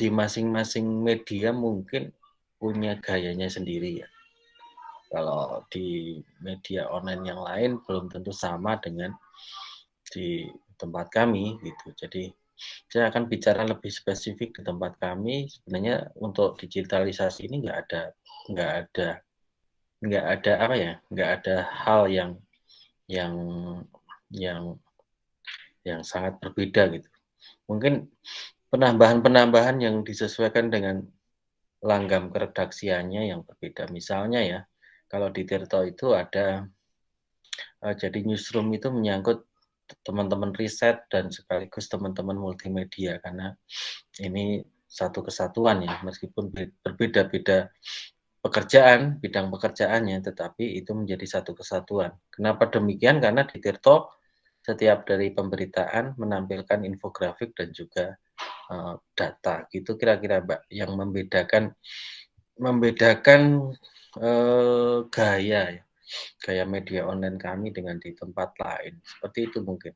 di masing-masing media mungkin punya gayanya sendiri ya. Kalau di media online yang lain belum tentu sama dengan di tempat kami gitu. Jadi saya akan bicara lebih spesifik di tempat kami, sebenarnya untuk digitalisasi ini nggak ada nggak ada apa ya, nggak ada hal yang yang yang sangat berbeda gitu. Mungkin penambahan-penambahan yang disesuaikan dengan langgam keredaksiannya yang berbeda. Misalnya ya, kalau di Tirto itu ada, jadi newsroom itu menyangkut teman-teman riset dan sekaligus teman-teman multimedia, karena ini satu kesatuan ya, meskipun berbeda-beda pekerjaan, bidang pekerjaannya, tetapi itu menjadi satu kesatuan. Kenapa demikian? Karena di Tirto setiap dari pemberitaan menampilkan infografik dan juga, data, gitu kira-kira, Mbak, yang membedakan membedakan, gaya ya, gaya media online kami dengan di tempat lain, seperti itu mungkin.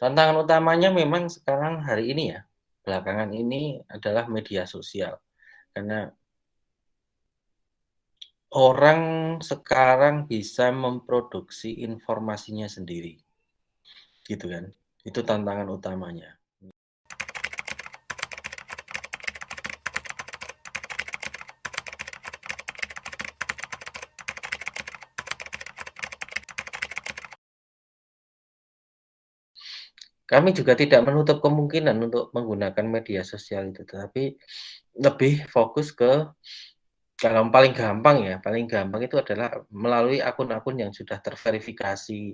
Tantangan utamanya memang sekarang hari ini ya, belakangan ini adalah media sosial. Karena orang sekarang bisa memproduksi informasinya sendiri, gitu kan. Itu tantangan utamanya. Kami juga tidak menutup kemungkinan untuk menggunakan media sosial itu, tetapi lebih fokus ke kalau paling gampang itu adalah melalui akun-akun yang sudah terverifikasi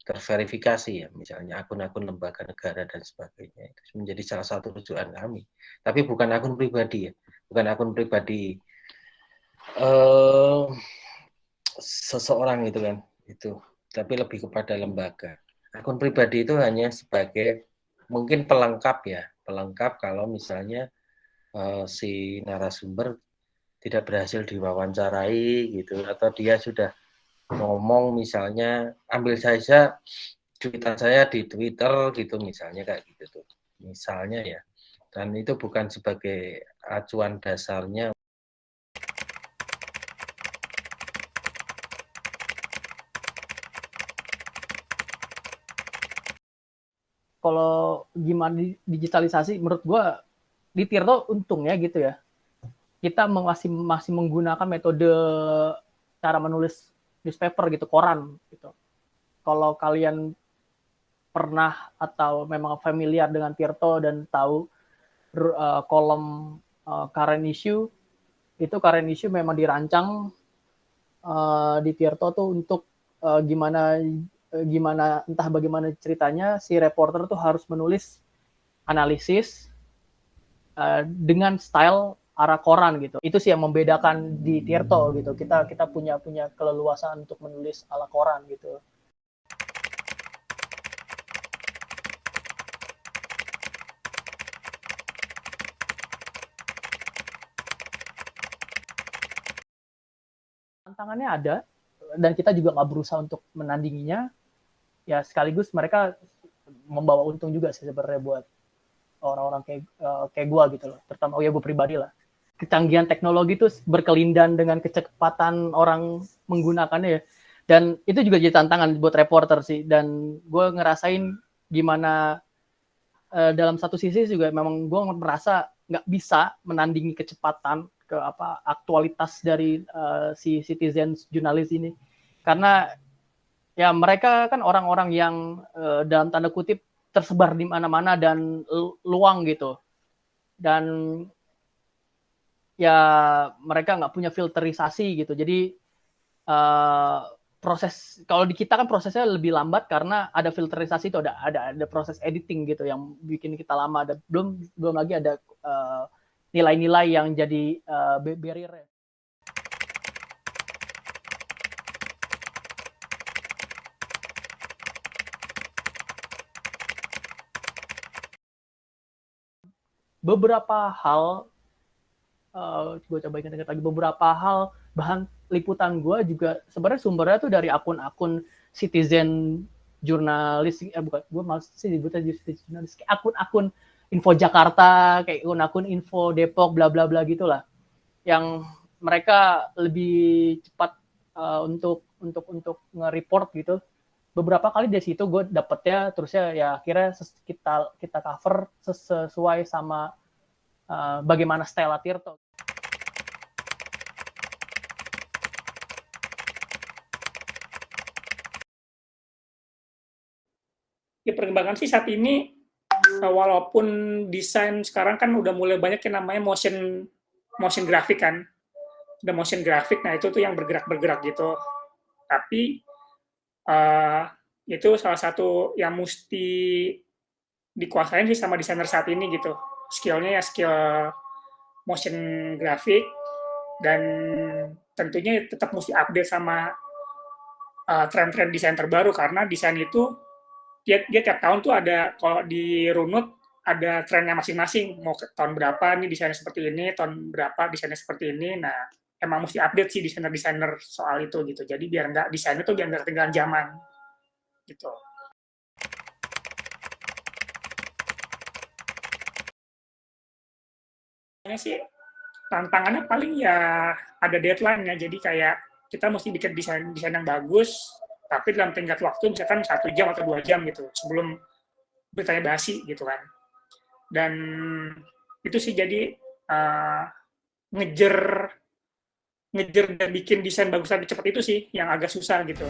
terverifikasi ya, misalnya akun-akun lembaga negara dan sebagainya, itu menjadi salah satu rujukan kami. Tapi bukan akun pribadi ya, bukan akun pribadi, eee, seseorang gitu kan, itu. Tapi lebih kepada lembaga. Akun pribadi itu hanya sebagai mungkin pelengkap ya, pelengkap kalau misalnya, si narasumber tidak berhasil diwawancarai gitu, atau dia sudah ngomong misalnya, ambil saja cuitan saya di Twitter gitu misalnya kayak gitu tuh, misalnya ya. Dan itu bukan sebagai acuan dasarnya. Kalau gimana digitalisasi, menurut gue di Tirto untungnya gitu ya, kita masih menggunakan metode cara menulis newspaper gitu, koran gitu. Kalau kalian pernah atau memang familiar dengan Tirto dan tahu kolom current issue, itu current issue memang dirancang di Tirto tuh untuk gimana entah bagaimana ceritanya si reporter tuh harus menulis analisis dengan style arah koran gitu. Itu sih yang membedakan di Tirto gitu. Kita punya keleluasaan untuk menulis ala koran gitu. Tantangannya ada dan kita juga nggak berusaha untuk menandinginya. Ya sekaligus mereka membawa untung juga sih sebenarnya buat orang-orang kayak gue gitu loh. Terutama ya gue pribadi lah. Kecanggihan teknologi itu berkelindan dengan kecepatan orang menggunakannya ya. Dan itu juga jadi tantangan buat reporter sih. Dan gue ngerasain gimana dalam satu sisi juga memang gue merasa nggak bisa menandingi kecepatan ke apa aktualitas dari si citizen jurnalis ini. Karena ya mereka kan orang-orang yang dalam tanda kutip tersebar di mana-mana dan luang gitu. Dan ya mereka nggak punya filterisasi gitu. Jadi proses kalau di kita kan prosesnya lebih lambat karena ada filterisasi itu ada proses editing gitu yang bikin kita lama. Ada belum belum lagi ada nilai-nilai yang jadi barrier. beberapa hal gue coba ingat lagi, beberapa hal bahan liputan gue juga sebenarnya sumbernya tuh dari akun-akun citizen jurnalis, bukan, gue malas sih disebutnya jurnalis, akun-akun info Jakarta, kayak akun-akun info Depok, bla bla bla gitulah, yang mereka lebih cepat untuk nge-report gitu. Beberapa kali dari situ gue dapetnya, terusnya ya akhirnya kita cover sesuai sama bagaimana Stella Tirto. Ya perkembangan sih saat ini, walaupun desain sekarang kan udah mulai banyak yang namanya motion grafik kan, udah motion grafik, nah itu tuh yang bergerak gitu. Tapi itu salah satu yang mesti dikuasain sih sama desainer saat ini gitu. Skillnya ya skill motion grafik, dan tentunya tetap mesti update sama tren-tren desain terbaru, karena desain itu dia tiap tahun tuh ada, kalau di runut ada trennya masing-masing, mau ke tahun berapa nih desainnya seperti ini, tahun berapa desainnya seperti ini. Nah, emang mesti update sih desainer-desainer soal itu gitu. Jadi biar nggak desain itu biar nggak ketinggalan zaman gitu. Ini sih tantangannya paling ya ada deadline-nya. Jadi kayak kita mesti bikin desain yang bagus, tapi dalam tenggat waktu misalkan 1 jam atau 2 jam gitu sebelum beritanya basi gitu kan. Dan itu sih jadi ngejar dan bikin desain bagus lebih cepat itu sih yang agak susah gitu.